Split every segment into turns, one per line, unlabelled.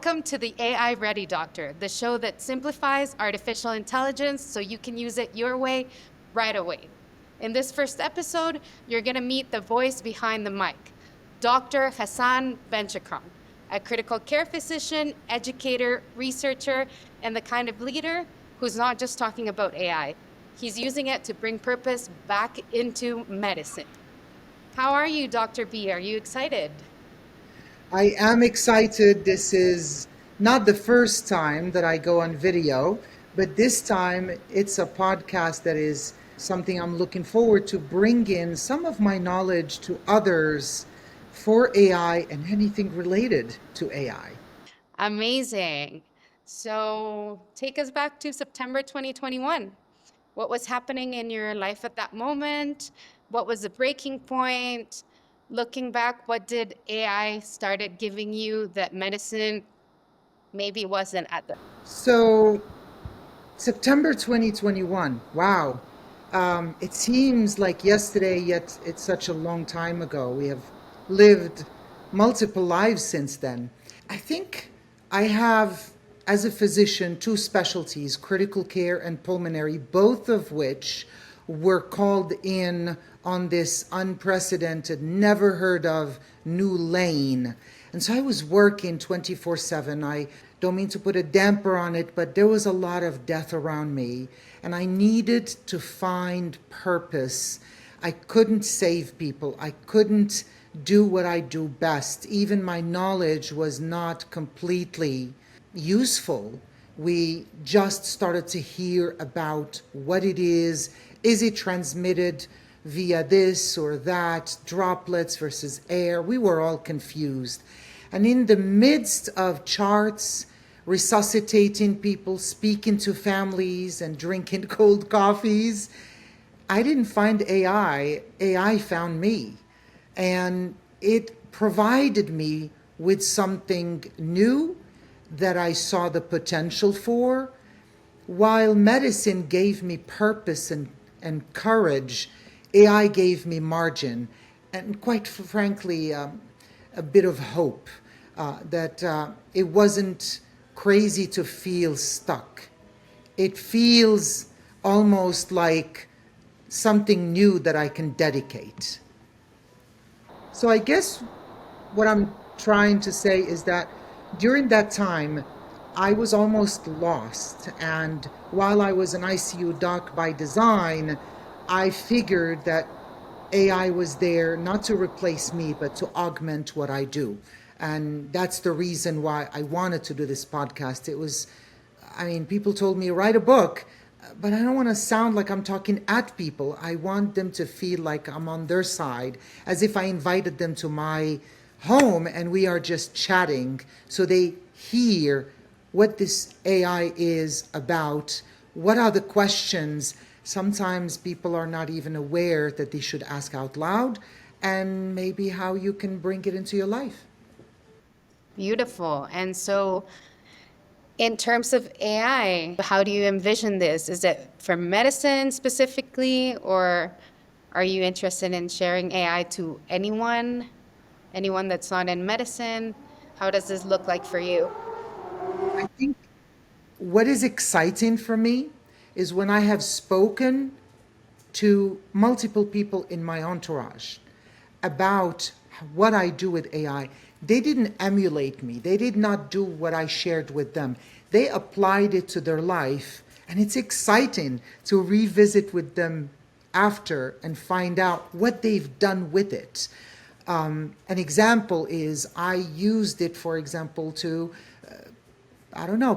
Welcome to the AI Ready Doctor, the show that simplifies artificial intelligence so you can use it your way right away. In this first episode, you're going to meet the voice behind the mic, Dr. Hassan Benchakroun, a critical care physician, educator, researcher, and the kind of leader who's not just talking about AI. He's using it to bring purpose back into medicine. How are you, Dr. B? Are you excited?
I am excited. This is not the first time that I go on video, but this time it's a podcast that is something I'm looking forward to bring in some of my knowledge to others for AI and anything related to AI.
Amazing. So take us back to September 2021. What was happening in your life at that moment? What was the breaking point? Looking back, what did AI started giving you that medicine maybe wasn't at the...
So, September 2021, wow. It seems like yesterday, yet it's such a long time ago. We have lived multiple lives since then. I think I have, as a physician, two specialties, critical care and pulmonary, both of which were called in on this unprecedented, never heard of new lane. And so I was working 24/7. I don't mean to put a damper on it, but there was a lot of death around me, and I needed to find purpose. I couldn't save people. I couldn't do what I do best. Even my knowledge was not completely useful. We just started to hear about what it is. Is it transmitted via this or that, droplets versus air? We were all confused. And in the midst of charts, resuscitating people, speaking to families, and drinking cold coffees, I didn't find AI. AI found me. And it provided me with something new that I saw the potential for, while medicine gave me purpose and courage. AI gave me margin and, quite frankly, a bit of hope that it wasn't crazy to feel stuck. It feels almost like something new that I can dedicate. So I guess what I'm trying to say is that during that time, I was almost lost. And while I was an ICU doc by design, I figured that AI was there not to replace me, but to augment what I do. And that's the reason why I wanted to do this podcast. People told me, write a book, but I don't want to sound like I'm talking at people. I want them to feel like I'm on their side, as if I invited them to my home and we are just chatting, so they hear what this AI is about, what are the questions. Sometimes people are not even aware that they should ask out loud, and maybe how you can bring it into your life.
Beautiful. And so in terms of AI, how do you envision this? Is it for medicine specifically, or are you interested in sharing AI to anyone that's not in medicine? How does this look like for you?
I think what is exciting for me is when I have spoken to multiple people in my entourage about what I do with AI. They didn't emulate me. They did not do what I shared with them. They applied it to their life, and it's exciting to revisit with them after and find out what they've done with it. An example is I used it, for example, to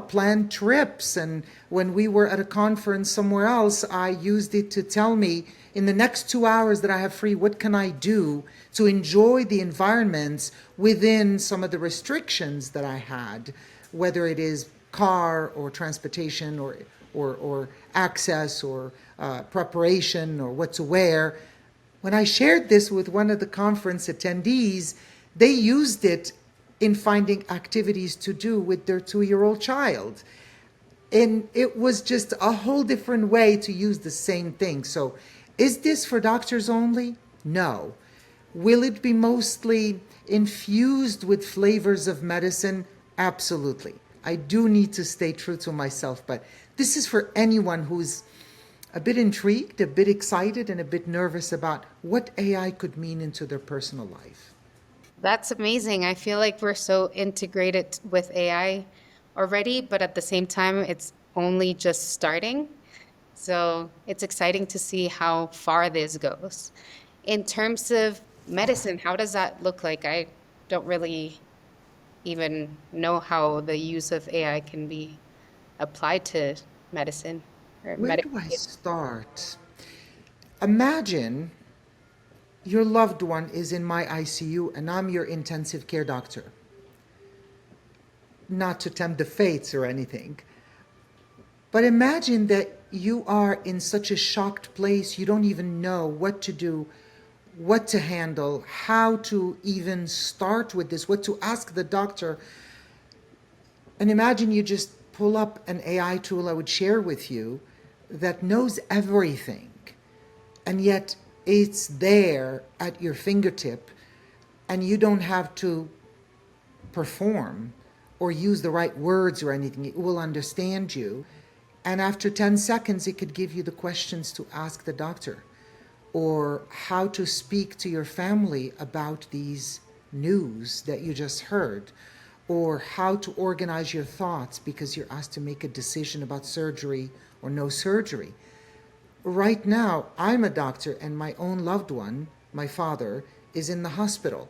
plan trips. And when we were at a conference somewhere else, I used it to tell me in the next 2 hours that I have free, what can I do to enjoy the environments within some of the restrictions that I had, whether it is car or transportation or access or preparation or what to wear. When I shared this with one of the conference attendees, they used it in finding activities to do with their 2-year-old child. And it was just a whole different way to use the same thing. So is this for doctors only? No. Will it be mostly infused with flavors of medicine? Absolutely. I do need to stay true to myself, but this is for anyone who's a bit intrigued, a bit excited, and a bit nervous about what AI could mean into their personal life.
That's amazing. I feel like we're so integrated with AI already, but at the same time, it's only just starting. So it's exciting to see how far this goes. In terms of medicine, how does that look like? I don't really even know how the use of AI can be applied to medicine or
Where
medical.
do I start? Imagine your loved one is in my ICU and I'm your intensive care doctor. Not to tempt the fates or anything, but imagine that you are in such a shocked place you don't even know what to do, what to handle, how to even start with this, what to ask the doctor. And imagine you just pull up an AI tool I would share with you that knows everything, and yet it's there at your fingertip, and you don't have to perform or use the right words or anything. It will understand you. And after 10 seconds, it could give you the questions to ask the doctor or how to speak to your family about these news that you just heard, or how to organize your thoughts because you're asked to make a decision about surgery or no surgery. Right now, I'm a doctor and my own loved one, my father, is in the hospital.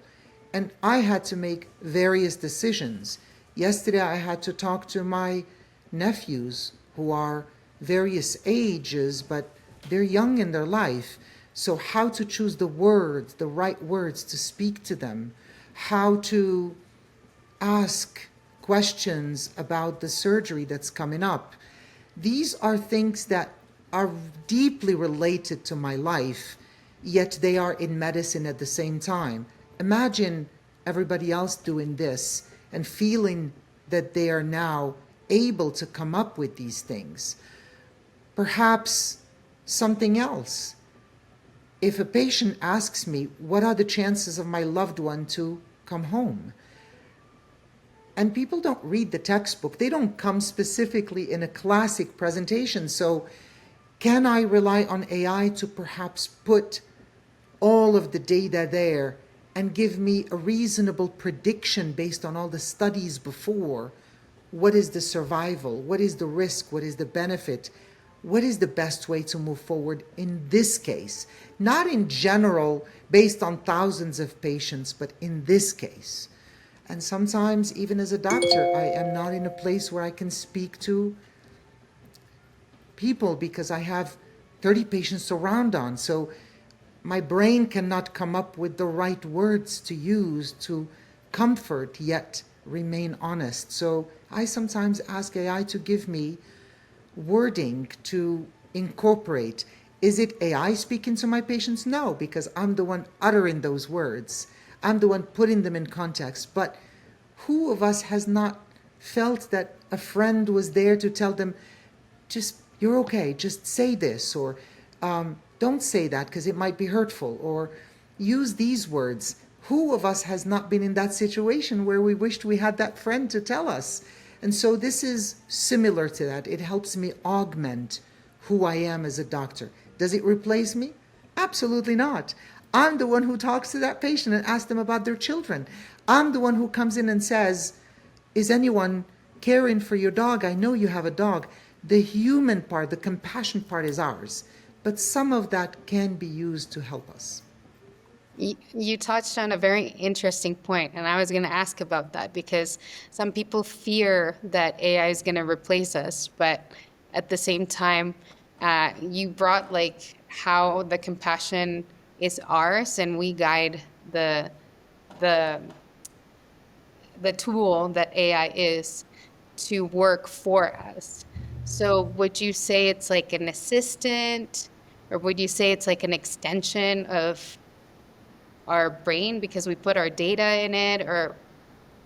And I had to make various decisions. Yesterday, I had to talk to my nephews who are various ages, but they're young in their life. So, how to choose the words, the right words to speak to them, how to ask questions about the surgery that's coming up. These are things that are deeply related to my life, yet they are in medicine at the same time. Imagine everybody else doing this and feeling that they are now able to come up with these things. Perhaps something else. If a patient asks me, what are the chances of my loved one to come home? And people don't read the textbook. They don't come specifically in a classic presentation. So can I rely on AI to perhaps put all of the data there and give me a reasonable prediction based on all the studies before? What is the survival? What is the risk? What is the benefit? What is the best way to move forward in this case? Not in general, based on thousands of patients, but in this case. And sometimes, even as a doctor, I am not in a place where I can speak to people because I have 30 patients to round on. So my brain cannot come up with the right words to use to comfort yet remain honest. So I sometimes ask AI to give me wording to incorporate. Is it AI speaking to my patients? No, because I'm the one uttering those words. I'm the one putting them in context. But who of us has not felt that a friend was there to tell them, just, you're okay, just say this, or don't say that because it might be hurtful, or use these words. Who of us has not been in that situation where we wished we had that friend to tell us? And so this is similar to that. It helps me augment who I am as a doctor. Does it replace me? Absolutely not. I'm the one who talks to that patient and asks them about their children. I'm the one who comes in and says, is anyone caring for your dog? I know you have a dog. The human part, the compassion part is ours. But some of that can be used to help us.
You touched on a very interesting point, and I was going to ask about that because some people fear that AI is going to replace us, but at the same time, you brought like how the compassion is ours, and we guide the the tool that AI is to work for us. So would you say it's like an assistant, or would you say it's like an extension of our brain because we put our data in it, or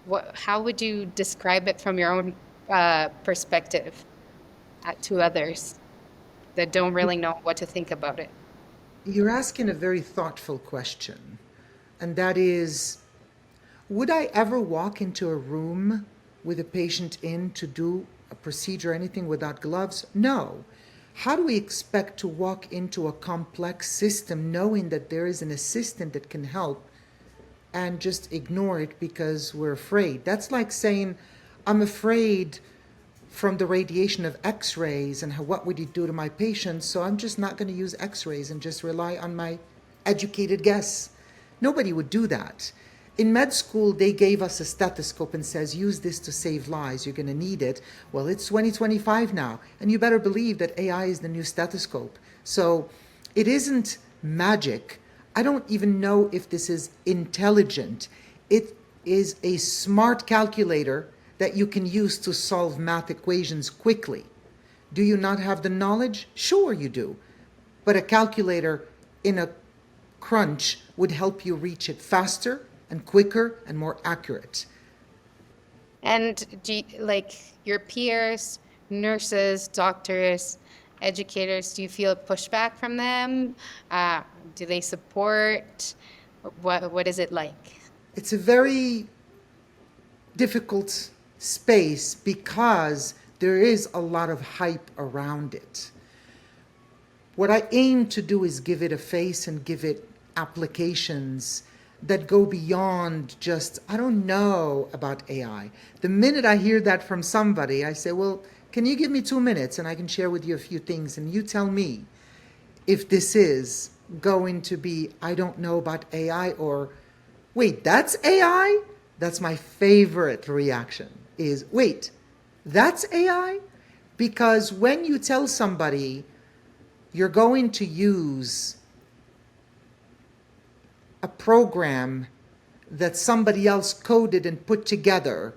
what, how would you describe it from your own perspective to others that don't really know what to think about it?
You're asking a very thoughtful question, and that is, would I ever walk into a room with a patient in to do a procedure or anything without gloves? No. How do we expect to walk into a complex system knowing that there is an assistant that can help and just ignore it because we're afraid? That's like saying, I'm afraid from the radiation of x-rays and what would it do to my patients, so I'm just not going to use x-rays and just rely on my educated guess. Nobody would do that. In med school, they gave us a stethoscope and says, use this to save lives. You're going to need it. Well, it's 2025 now, and you better believe that AI is the new stethoscope. So it isn't magic. I don't even know if this is intelligent. It is a smart calculator that you can use to solve math equations quickly. Do you not have the knowledge? Sure you do. But a calculator in a crunch would help you reach it faster and quicker and more accurate.
And like your peers, nurses, doctors, educators, do you feel pushback from them? Do they support? What is it like?
It's a very difficult space because there is a lot of hype around it. What I aim to do is give it a face and give it applications that go beyond just, I don't know about AI. The minute I hear that from somebody, I say, well, can you give me 2 minutes and I can share with you a few things and you tell me if this is going to be, I don't know about AI, or wait, that's AI? That's my favorite reaction is, wait, that's AI? Because when you tell somebody you're going to use a program that somebody else coded and put together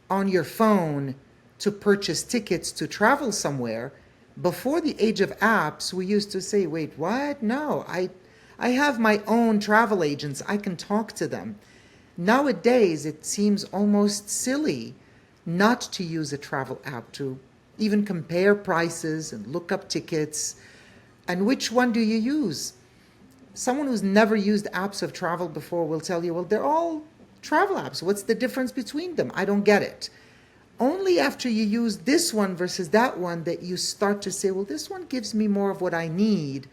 on your phone to purchase tickets to travel somewhere, before the age of apps, we used to say, wait, what? No, I have my own travel agents. I can talk to them. Nowadays, it seems almost silly not to use a travel app to even compare prices and look up tickets. And which one do you use? Someone who's never used apps of travel before will tell you, well, they're all travel apps. What's the difference between them? I don't get it. Only after you use this one versus that one that you start to say, well, this one gives me more of what I need.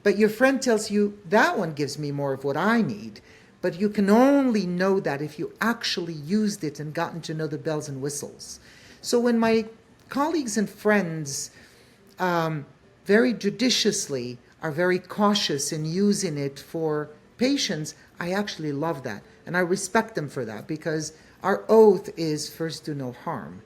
But your friend tells you that one gives me more of what I need. But you can only know that if you actually used it and gotten to know the bells and whistles. So when my colleagues and friends very judiciously are very cautious in using it for patients, I actually love that. And I respect them for that because our oath is first do no harm.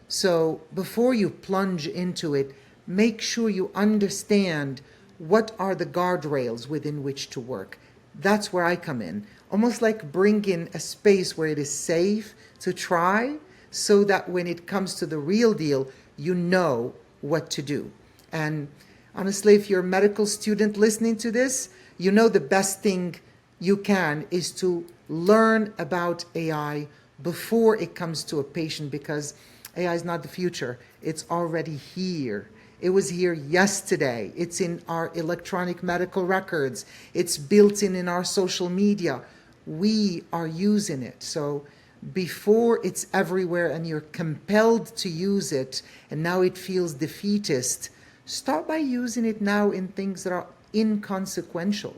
So before you plunge into it, make sure you understand what are the guardrails within which to work. That's where I come in. Almost like bring in a space where it is safe to try so that when it comes to the real deal, you know what to do. And honestly, if you're a medical student listening to this, you know the best thing you can is to learn about AI before it comes to a patient, because AI is not the future. It's already here. It was here yesterday. It's in our electronic medical records. It's built in our social media. We are using it. So before it's everywhere and you're compelled to use it and now it feels defeatist, start by using it now in things that are inconsequential.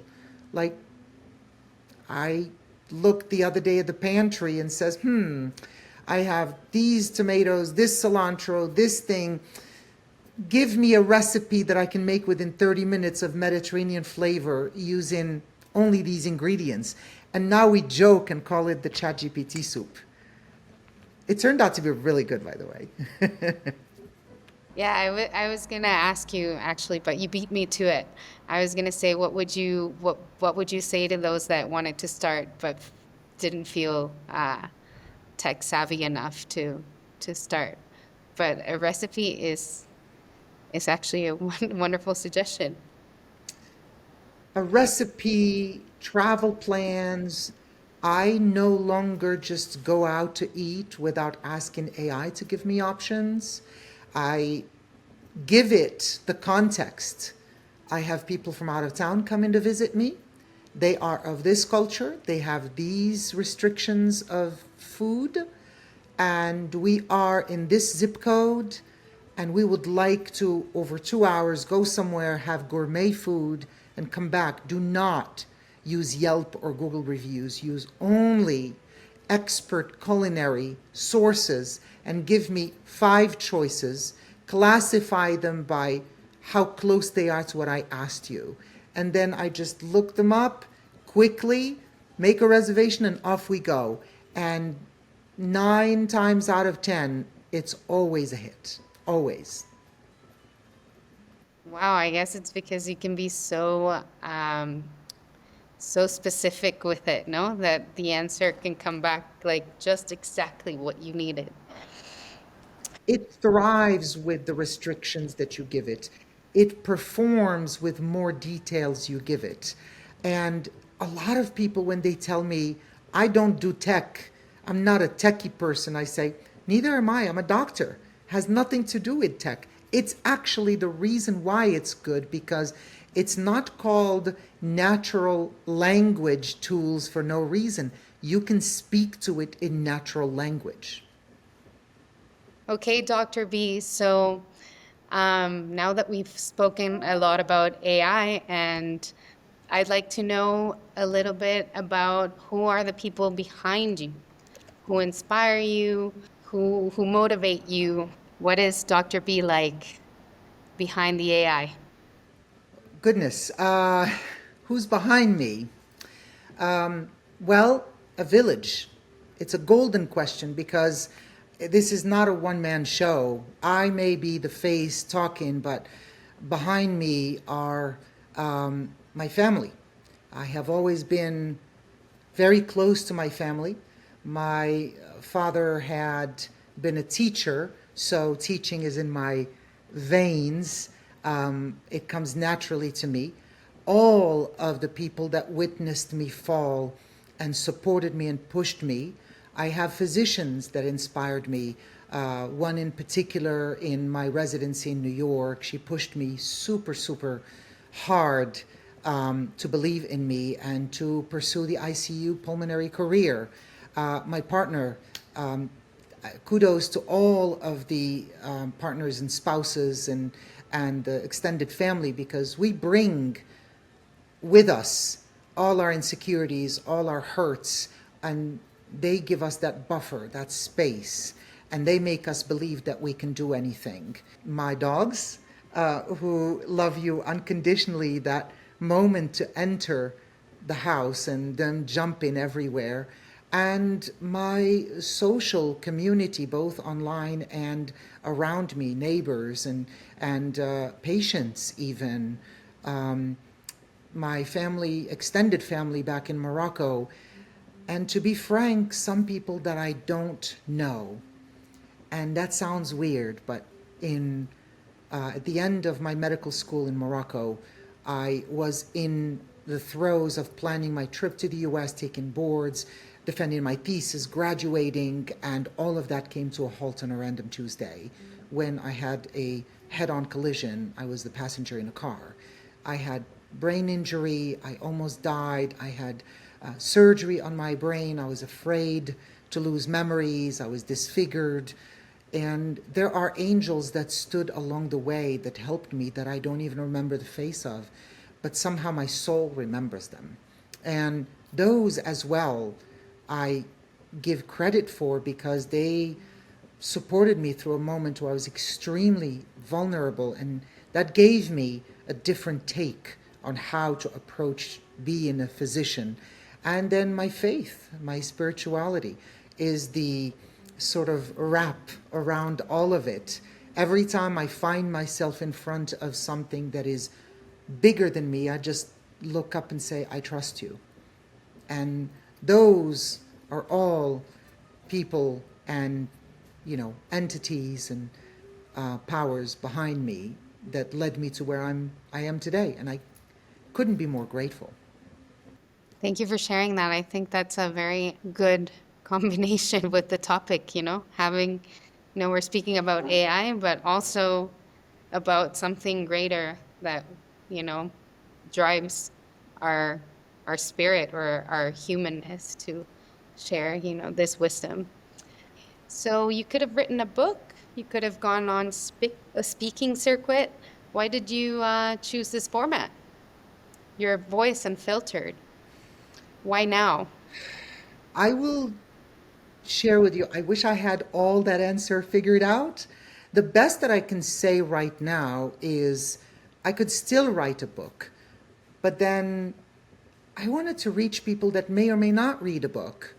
Like I looked the other day at the pantry and says, I have these tomatoes, this cilantro, this thing. Give me a recipe that I can make within 30 minutes of Mediterranean flavor using only these ingredients. And now we joke and call it the ChatGPT soup. It turned out to be really good, by the way.
Yeah, I was gonna ask you actually, but you beat me to it. I was gonna say, what would you say to those that wanted to start but didn't feel tech savvy enough to start? But a recipe is actually a wonderful suggestion.
A recipe, travel plans. I no longer just go out to eat without asking AI to give me options. I give it the context. I have people from out of town come in to visit me. They are of this culture. They have these restrictions of food. and we are in this zip code, and we would like to, over 2 hours, go somewhere, have gourmet food, and come back. Do not use Yelp or Google reviews. Use only expert culinary sources and give me 5 choices. Classify them by how close they are to what I asked you. And then I just look them up quickly, make a reservation, and off we go. And 9 times out of 10, it's always a hit. Always.
Wow, I guess it's because you can be so specific with it, no? That the answer can come back like just exactly what you needed.
It thrives with the restrictions that you give it. It performs with more details you give it. And a lot of people, when they tell me, I don't do tech, I'm not a techie person, I say, neither am I. I'm a doctor. Has nothing to do with tech. It's actually the reason why it's good, because it's not called natural language tools for no reason. You can speak to it in natural language.
Okay, Dr. B, so now that we've spoken a lot about AI, and I'd like to know a little bit about who are the people behind you, who inspire you, who motivate you. What is Dr. B like behind the AI?
Goodness, who's behind me? Well, a village. It's a golden question because this is not a one man show. I may be the face talking, but behind me are my family. I have always been very close to my family. My father had been a teacher, so teaching is in my veins. It comes naturally to me. All of the people that witnessed me fall and supported me and pushed me. I have physicians that inspired me. One in particular in my residency in New York, she pushed me super, super hard to believe in me and to pursue the ICU pulmonary career. My partner, kudos to all of the partners and spouses and the extended family, because we bring with us all our insecurities, all our hurts, and they give us that buffer, that space, and they make us believe that we can do anything. My dogs, who love you unconditionally, that moment to enter the house and them jumping everywhere, and my social community, both online and around me, neighbors and patients even. My family, extended family back in Morocco, and to be frank, some people that I don't know. And that sounds weird, but in at the end of my medical school in Morocco, I was in the throes of planning my trip to the US, taking boards, defending my thesis, graduating, and all of that came to a halt on a random Tuesday when I had a head on collision. I was the passenger in a car. I had brain injury, I almost died, I had surgery on my brain, I was afraid to lose memories, I was disfigured. And there are angels that stood along the way that helped me that I don't even remember the face of, but somehow my soul remembers them. And those as well, I give credit for because they supported me through a moment where I was extremely vulnerable, and that gave me a different take on how to approach being a physician. And then my faith, my spirituality is the sort of wrap around all of it. Every time I find myself in front of something that is bigger than me, I just look up and say, I trust you. And those are all people and, entities and powers behind me that led me to where I am today. And I couldn't be more grateful.
Thank you for sharing that. I think that's a very good combination with the topic, having, we're speaking about AI, but also about something greater that, you know, drives our our spirit or our humanness to share, this wisdom. So you could have written a book. You could have gone on a speaking circuit. Why did you choose this format? Your voice unfiltered. Why now?
I will share with you, I wish I had all that answer figured out. The best that I can say right now is I could still write a book, but then I wanted to reach people that may or may not read a book.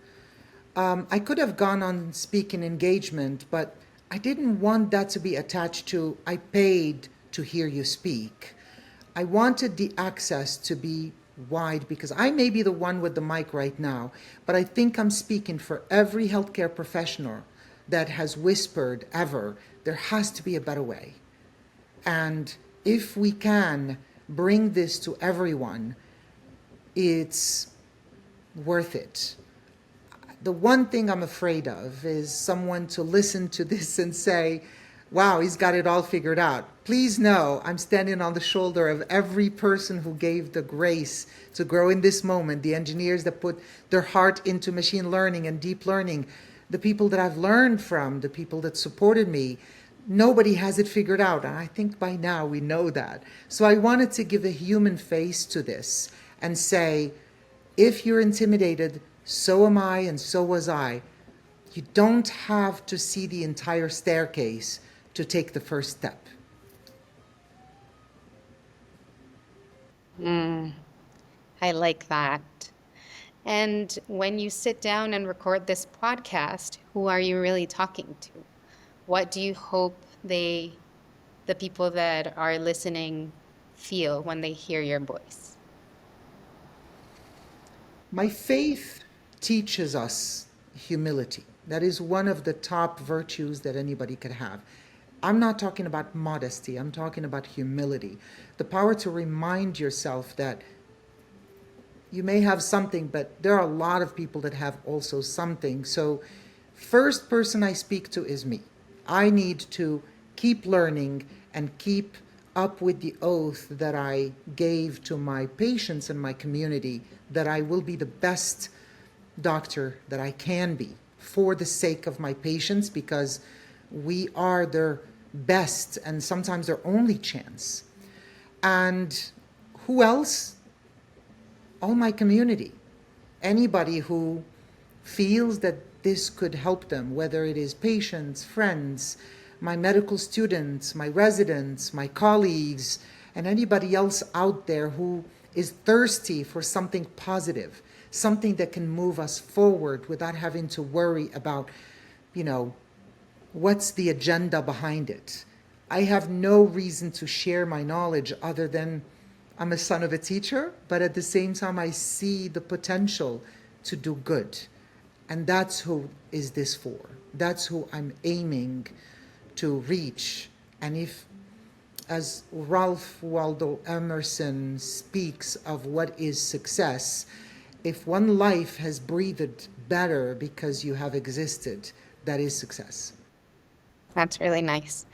I could have gone on speaking engagement, but I didn't want that to be attached to I paid to hear you speak. I wanted the access to be wide because I may be the one with the mic right now, but I think I'm speaking for every healthcare professional that has whispered ever, there has to be a better way. And if we can bring this to everyone, it's worth it. The one thing I'm afraid of is someone to listen to this and say, wow, he's got it all figured out. Please know I'm standing on the shoulder of every person who gave the grace to grow in this moment, the engineers that put their heart into machine learning and deep learning, the people that I've learned from, the people that supported me. Nobody has it figured out, and I think by now we know that. So I wanted to give a human face to this and say, if you're intimidated, so am I and so was I. You don't have to see the entire staircase to take the first step.
I like that. And when you sit down and record this podcast, who are you really talking to? What do you hope the people that are listening feel when they hear your voice?
My faith teaches us humility. That is one of the top virtues that anybody could have. I'm not talking about modesty, I'm talking about humility. The power to remind yourself that you may have something, but there are a lot of people that have also something. So, first person I speak to is me. I need to keep learning and keep up with the oath that I gave to my patients and my community that I will be the best doctor that I can be for the sake of my patients, because we are their best and sometimes their only chance. And who else? All my community. Anybody who feels that this could help them, whether it is patients, friends, my medical students, my residents, my colleagues, and anybody else out there who is thirsty for something positive, something that can move us forward without having to worry about, what's the agenda behind it. I have no reason to share my knowledge other than I'm a son of a teacher, but at the same time, I see the potential to do good. And that's who is this for. That's who I'm aiming to reach. And if, as Ralph Waldo Emerson speaks of what is success, if one life has breathed better because you have existed, that is success.
That's really nice.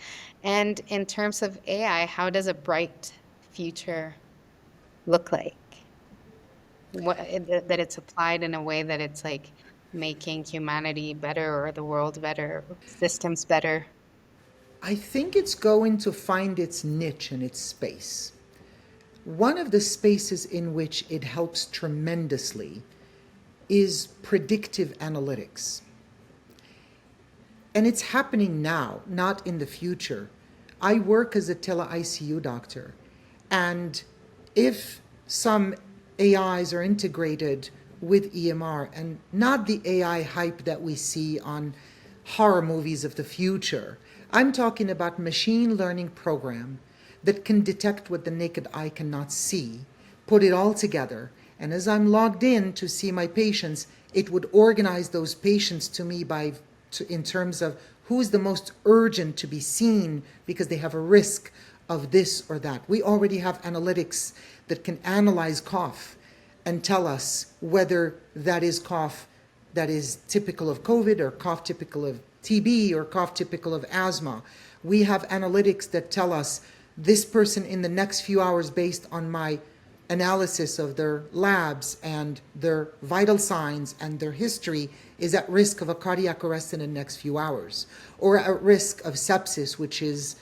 And in terms of AI, how does a bright future look like? That it's applied in a way that it's like making humanity better or the world better, systems better.
I think it's going to find its niche and its space. One of the spaces in which it helps tremendously is predictive analytics. And it's happening now, not in the future. I work as a tele-ICU doctor, and if some AIs are integrated with EMR, and not the AI hype that we see on horror movies of the future, I'm talking about machine learning program that can detect what the naked eye cannot see, put it all together, and as I'm logged in to see my patients, it would organize those patients to me in terms of who's the most urgent to be seen because they have a risk of this or that. We already have analytics that can analyze cough and tell us whether that is cough that is typical of COVID or cough typical of TB or cough typical of asthma. We have analytics that tell us this person in the next few hours based on my analysis of their labs and their vital signs and their history is at risk of a cardiac arrest in the next few hours, or at risk of sepsis, which is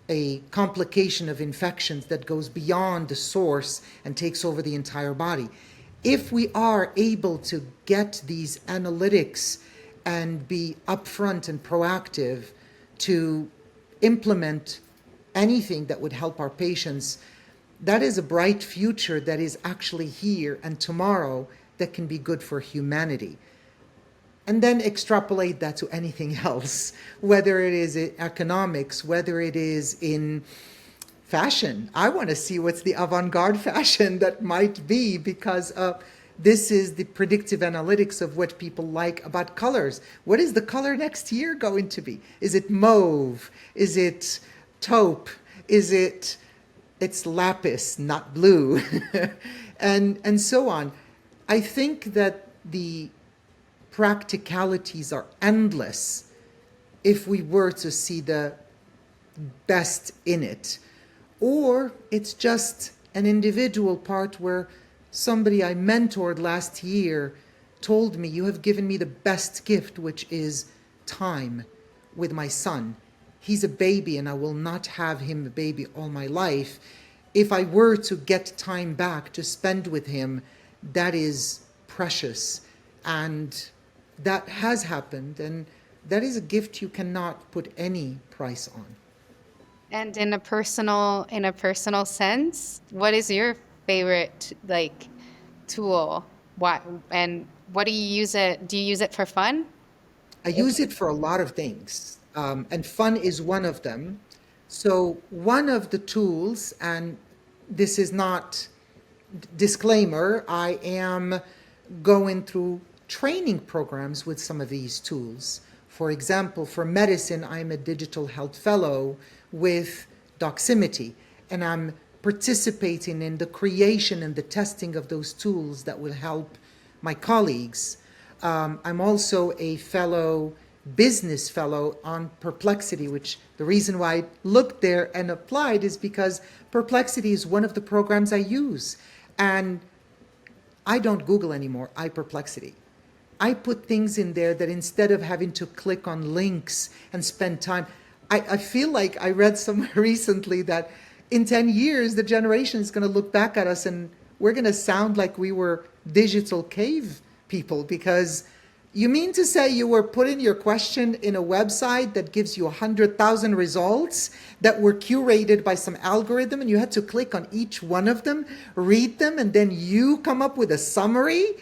a complication of infections that goes beyond the source and takes over the entire body. If we are able to get these analytics and be upfront and proactive to implement anything that would help our patients, that is a bright future that is actually here and tomorrow that can be good for humanity. And then extrapolate that to anything else, whether it is in economics, whether it is in fashion. I want to see what's the avant-garde fashion that might be, because this is the predictive analytics of what people like about colors. What is the color next year going to be? Is it mauve? Is it taupe? It's lapis, not blue, and so on. I think that the practicalities are endless if we were to see the best in it. Or it's just an individual part where somebody I mentored last year told me, "You have given me the best gift, which is time with my son. He's a baby and I will not have him a baby all my life. If I were to get time back to spend with him, that is precious." And that has happened, and that is a gift you cannot put any price on.
And in a personal sense, what is your favorite like tool? What do you use it? Do you use it for fun?
I use it for a lot of things, and fun is one of them. So one of the tools, and this is not disclaimer, I am going through training programs with some of these tools. For example, for medicine, I'm a digital health fellow with Doximity, and I'm participating in the creation and the testing of those tools that will help my colleagues. I'm also a business fellow on Perplexity, which the reason why I looked there and applied is because Perplexity is one of the programs I use. And I don't Google anymore, I Perplexity. I put things in there that instead of having to click on links and spend time, I feel like I read somewhere recently that in 10 years, the generation is going to look back at us and we're going to sound like we were digital cave people, because you mean to say you were putting your question in a website that gives you 100,000 results that were curated by some algorithm, and you had to click on each one of them, read them, and then you come up with a summary?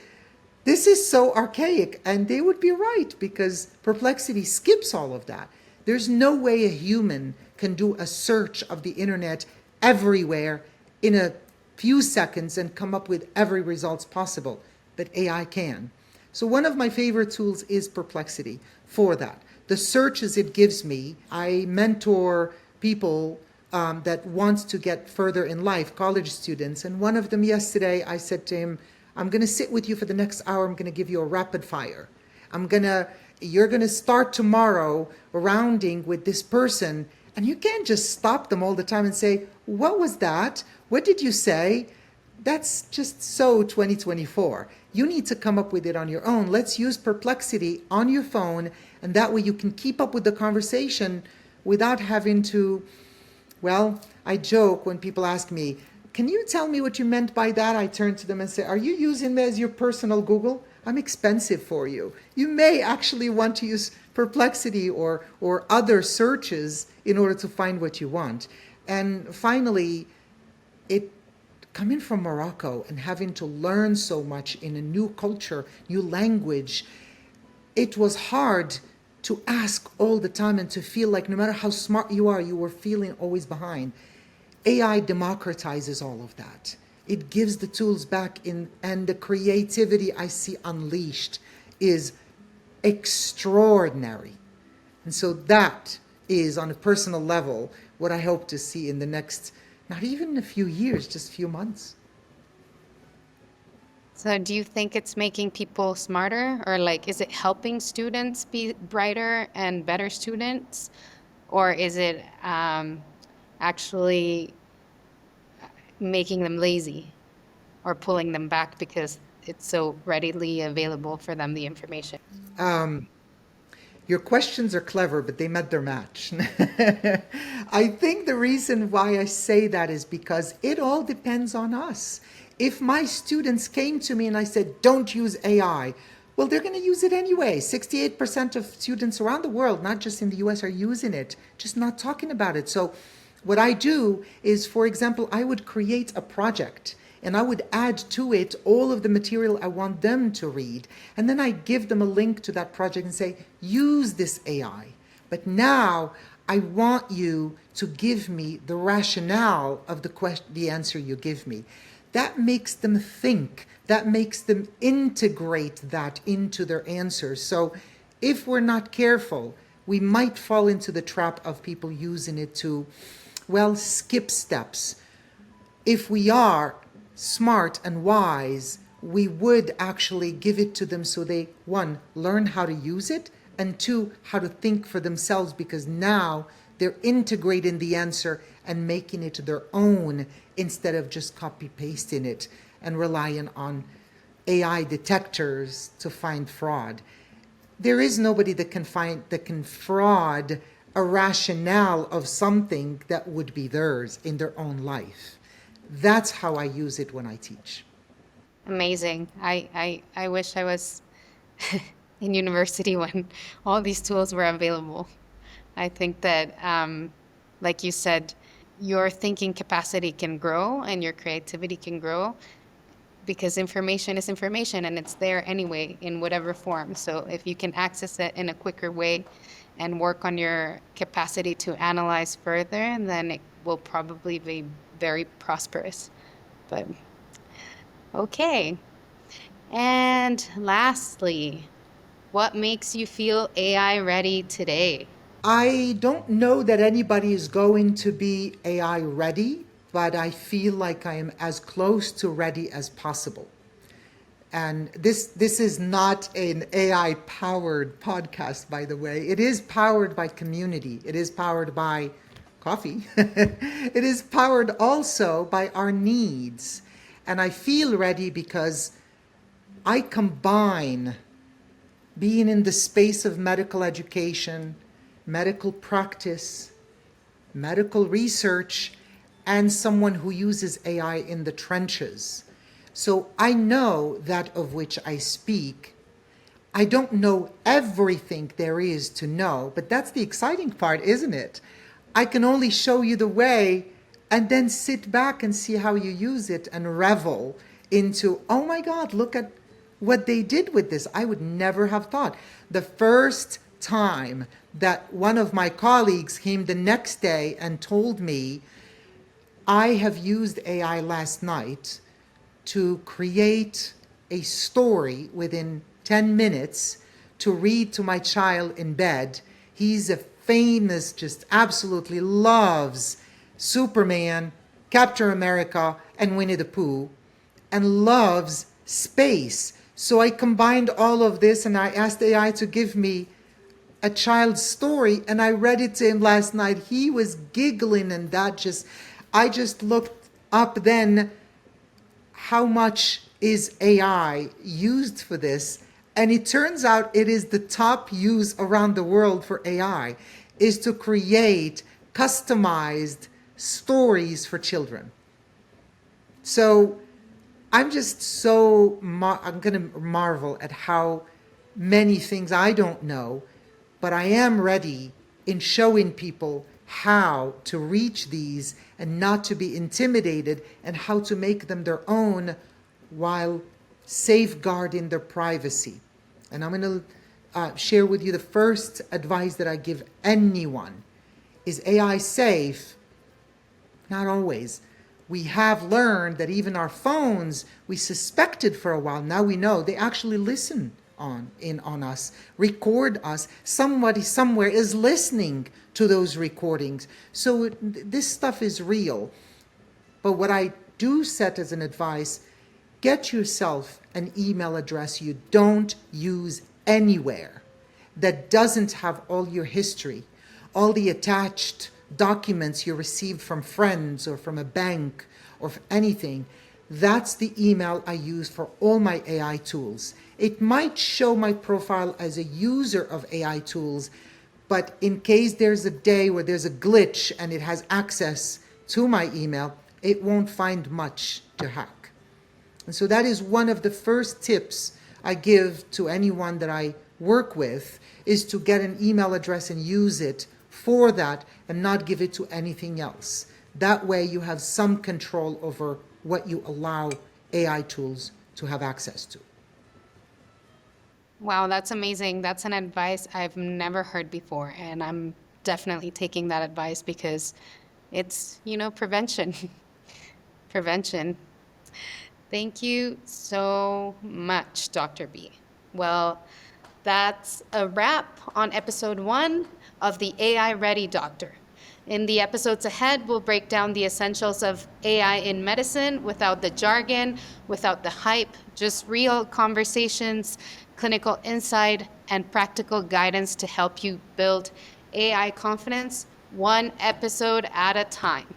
This is so archaic, and they would be right, because Perplexity skips all of that. There's no way a human can do a search of the internet everywhere in a few seconds and come up with every results possible, but AI can. So one of my favorite tools is Perplexity for that. The searches it gives me, I mentor people that want to get further in life, college students, and one of them yesterday, I said to him, "I'm going to sit with you for the next hour. I'm going to give you a rapid fire. You're going to start tomorrow rounding with this person, and you can't just stop them all the time and say, 'What was that? What did you say?' That's just so 2024. You need to come up with it on your own. Let's use Perplexity on your phone, and that way you can keep up with the conversation without having to," well, I joke when people ask me, "Can you tell me what you meant by that?" I turn to them and say, "Are you using me as your personal Google? I'm expensive for you. You may actually want to use Perplexity or other searches in order to find what you want." And finally, coming from Morocco and having to learn so much in a new culture, new language, it was hard to ask all the time and to feel like no matter how smart you are, you were feeling always behind. AI democratizes all of that. It gives the tools back in, and the creativity I see unleashed is extraordinary. And so that is, on a personal level, what I hope to see in the next, not even a few years, just a few months.
So do you think it's making people smarter, or like, is it helping students be brighter and better students? Or is it actually making them lazy? or pulling them back because it's so readily available for them, the information?
Your questions are clever, but they met their match. I think the reason why I say that is because it all depends on us. If my students came to me and I said, don't use AI, well, they're going to use it anyway. 68% of students around the world, not just in the US, are using it, just not talking about it. So what I do is, for example, I would create a project and I would add to it all of the material I want them to read. And then I give them a link to that project and say, use this AI. But now I want you to give me the rationale of the answer you give me. That makes them think. That makes them integrate that into their answers. So if we're not careful, we might fall into the trap of people using it to, well, skip steps. If we are smart and wise, we would actually give it to them so they, one, learn how to use it, and two, how to think for themselves, because now they're integrating the answer and making it their own instead of just copy pasting it and relying on AI detectors to find fraud. There is nobody that can fraud a rationale of something that would be theirs in their own life. That's how I use it when I teach.
Amazing. I wish I was in university when all these tools were available. I think that, like you said, your thinking capacity can grow and your creativity can grow because information is information and it's there anyway in whatever form. So if you can access it in a quicker way and work on your capacity to analyze further, then it will probably be very prosperous. But okay. And lastly, what makes you feel AI ready today?
I don't know that anybody is going to be AI ready, but I feel like I am as close to ready as possible. And this is not an AI powered podcast, by the way. It is powered by community. It is powered by coffee. It is powered also by our needs. And I feel ready because I combine being in the space of medical education, medical practice, medical research, and someone who uses AI in the trenches. So I know that of which I speak. I don't know everything there is to know, but that's the exciting part, isn't it? I can only show you the way and then sit back and see how you use it and revel into, oh my God, look at what they did with this. I would never have thought. The first time that one of my colleagues came the next day and told me, I have used AI last night to create a story within 10 minutes to read to my child in bed. He's a famous, just absolutely loves Superman, Captain America, and Winnie the Pooh, and loves space. So I combined all of this and I asked AI to give me a child's story, and I read it to him last night. He was giggling, and I just looked up then how much is AI used for this, and it turns out it is the top use around the world for AI is to create customized stories for children. So I'm just so I'm going to marvel at how many things I don't know, but I am ready in showing people how to reach these and not to be intimidated and how to make them their own while safeguarding their privacy. And I'm going to share with you the first advice that I give anyone. Is AI safe? Not always. We have learned that even our phones, we suspected for a while, now we know they actually listen on us, record us. Somebody somewhere is listening to those recordings. So this stuff is real. But what I do set as an advice, get yourself an email address you don't use anywhere that doesn't have all your history, all the attached documents you received from friends or from a bank or anything. That's the email I use for all my AI tools. It might show my profile as a user of AI tools, but in case there's a day where there's a glitch and it has access to my email, it won't find much to hack. And so that is one of the first tips I give to anyone that I work with, is to get an email address and use it for that and not give it to anything else. That way you have some control over what you allow AI tools to have access to.
Wow, that's amazing. That's an advice I've never heard before, and I'm definitely taking that advice because it's, prevention. Prevention. Thank you so much, Dr. B. Well, that's a wrap on episode 1 of the AI Ready Doctor. In the episodes ahead, we'll break down the essentials of AI in medicine without the jargon, without the hype, just real conversations, clinical insight, and practical guidance to help you build AI confidence one episode at a time.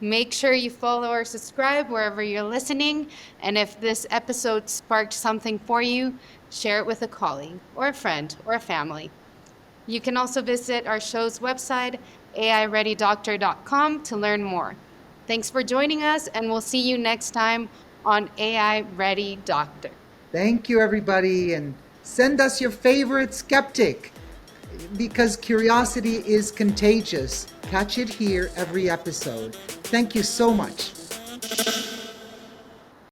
Make sure you follow or subscribe wherever you're listening. And if this episode sparked something for you, share it with a colleague or a friend or a family. You can also visit our show's website, aireadydoctor.com, to learn more. Thanks for joining us, and we'll see you next time on AI Ready Doctor.
Thank you, everybody, and send us your favorite skeptic, because curiosity is contagious. Catch it here every episode. Thank you so much.